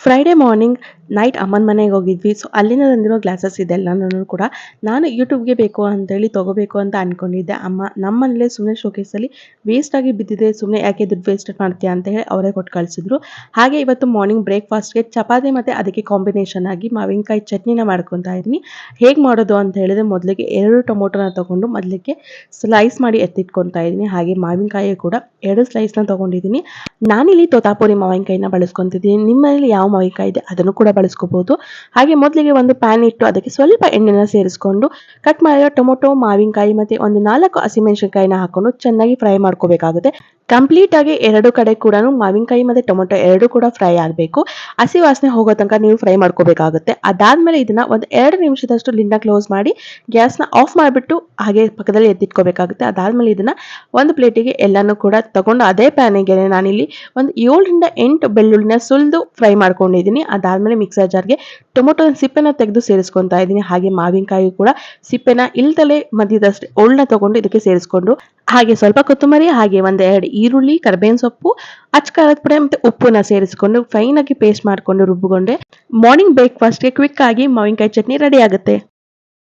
Friday morning night ಅಮ್ಮನ ಮನೆಗೆ ಹೋಗಿದ್ವಿ. ಸೊ ಅಲ್ಲಿಂದ ತಂದಿರೋ ಗ್ಲಾಸಸ್ ಇದೆಲ್ಲನೂ ಕೂಡ ನಾನು ಯೂಟ್ಯೂಬ್ಗೆ ಬೇಕು ಅಂತೇಳಿ ತೊಗೋಬೇಕು ಅಂತ ಅಂದ್ಕೊಂಡಿದ್ದೆ. ಅಮ್ಮ ನಮ್ಮ ಮನೇಲೇ ಸುಮ್ಮನೆ ಶೋಕೇಸಲ್ಲಿ ವೇಸ್ಟಾಗಿ ಬಿದ್ದಿದೆ, ಸುಮ್ಮನೆ ಯಾಕೆ ದುಡ್ಡು ವೇಸ್ಟ್ ಮಾಡ್ತೀಯಾ ಅಂತ ಹೇಳಿ ಅವರೇ ಕೊಟ್ಟು ಕಳಿಸಿದ್ರು. ಹಾಗೆ ಇವತ್ತು ಮಾರ್ನಿಂಗ್ ಬ್ರೇಕ್ಫಾಸ್ಟ್ಗೆ ಚಪಾತಿ ಮತ್ತು ಅದಕ್ಕೆ ಕಾಂಬಿನೇಷನ್ ಆಗಿ ಮಾವಿನಕಾಯಿ ಚಟ್ನಿನ ಮಾಡ್ಕೊತಾ ಇದ್ದೀನಿ. ಹೇಗೆ ಮಾಡೋದು ಅಂತ ಹೇಳಿದ್ರೆ ಮೊದಲಿಗೆ 2 ಟೊಮೊಟೊನ ತೊಗೊಂಡು ಮೊದಲಿಗೆ ಸ್ಲೈಸ್ ಮಾಡಿ ಎತ್ತಿಟ್ಕೊತಾ ಇದ್ದೀನಿ. ಹಾಗೆ ಮಾವಿನಕಾಯಿ ಕೂಡ 2 ಸ್ಲೈಸ್ನ ತೊಗೊಂಡಿದ್ದೀನಿ. ನಾನಿಲ್ಲಿ ತೋತಾಪುರಿ ಮಾವಿನಕಾಯಿನ ಬಳಸ್ಕೊತಿದ್ದೀನಿ. ನಿಮ್ಮ ಮನೇಲಿ ಯಾವ ಮಾವಿನಕಾಯಿ ಇದೆ ಅದನ್ನು ಕೂಡ ಬಳಸ್ಕೋಬಹುದು. ಹಾಗೆ ಮೊದಲಿಗೆ ಒಂದು ಪ್ಯಾನ್ ಇಟ್ಟು ಅದಕ್ಕೆ ಸ್ವಲ್ಪ ಎಣ್ಣೆನ ಸೇರಿಸ್ಕೊಂಡು ಕಟ್ ಮಾಡಿರೋ ಟೊಮೊಟೊ, ಮಾವಿನಕಾಯಿ ಮತ್ತು ಒಂದು 4 ಹಸಿಮೆಣಸಿನಕಾಯಿನ ಹಾಕೊಂಡು ಚೆನ್ನಾಗಿ ಫ್ರೈ ಮಾಡ್ಕೋಬೇಕಾಗುತ್ತೆ. ಕಂಪ್ಲೀಟ್ ಆಗಿ 2 ಕಡೆ ಕೂಡ ಮಾವಿನಕಾಯಿ ಮತ್ತು ಟೊಮೊಟೊ 2 ಕೂಡ ಫ್ರೈ ಆಗಬೇಕು. ಹಸಿ ವಾಸನೆ ಹೋಗೋ ತನಕ ನೀವು ಫ್ರೈ ಮಾಡ್ಕೋಬೇಕಾಗುತ್ತೆ. ಅದಾದ್ಮೇಲೆ ಇದನ್ನ ಒಂದು 2 ನಿಮಿಷದಷ್ಟು ಲಿಡ್ನ ಕ್ಲೋಸ್ ಮಾಡಿ ಗ್ಯಾಸ್ನ ಆಫ್ ಮಾಡಿಬಿಟ್ಟು ಹಾಗೆ ಪಕ್ಕದಲ್ಲಿ ಎತ್ತಿಟ್ಕೋಬೇಕಾಗುತ್ತೆ. ಅದಾದ್ಮೇಲೆ ಇದನ್ನ ಒಂದು ಪ್ಲೇಟಿಗೆ ಎಲ್ಲನೂ ಕೂಡ ತಗೊಂಡು ಅದೇ ಪ್ಯಾನಿಗೆ ನಾನಿಲ್ಲಿ ಒಂದು 7 ರಿಂದ 8 ಬೆಳ್ಳುಳ್ಳಿನ ಸುಲಿದು ಫ್ರೈ ಮಾಡ್ಕೊಂಡಿದ್ದೀನಿ. ಅದಾದ್ಮೇಲೆ ಮಿಕ್ಸರ್ ಜಾರ್ಗೆ ಟೊಮೊಟೊ ಸಿಪ್ಪೆನ ತೆಗೆದು ಸೇರಿಸ್ಕೊತಾ ಇದ್ದೀನಿ. ಹಾಗೆ ಮಾವಿನಕಾಯಿ ಕೂಡ ಸಿಪ್ಪೆನ ಇಲ್ದಲೇ ಮಧ್ಯದಷ್ಟು ಒಳ್ಳ ತಗೊಂಡು ಇದಕ್ಕೆ ಸೇರಿಸ್ಕೊಂಡು ಹಾಗೆ ಸ್ವಲ್ಪ ಕೊತ್ತಂಬರಿ, ಹಾಗೆ 1-2 ಈರುಳ್ಳಿ, ಕರಿಬೇವಿನ ಸೊಪ್ಪು, ಅಚ್ಚ ಖಾರದ ಪುಡಿ ಮತ್ತು ಉಪ್ಪನ್ನ ಸೇರಿಸ್ಕೊಂಡು ಫೈನ್ ಆಗಿ ಪೇಸ್ಟ್ ಮಾಡ್ಕೊಂಡು ರುಬ್ಬಿಕೊಂಡೆ ಮಾರ್ನಿಂಗ್ ಬ್ರೇಕ್ಫಾಸ್ಟ್ಗೆ ಕ್ವಿಕ್ ಆಗಿ ಮಾವಿನಕಾಯಿ ಚಟ್ನಿ ರೆಡಿ ಆಗುತ್ತೆ.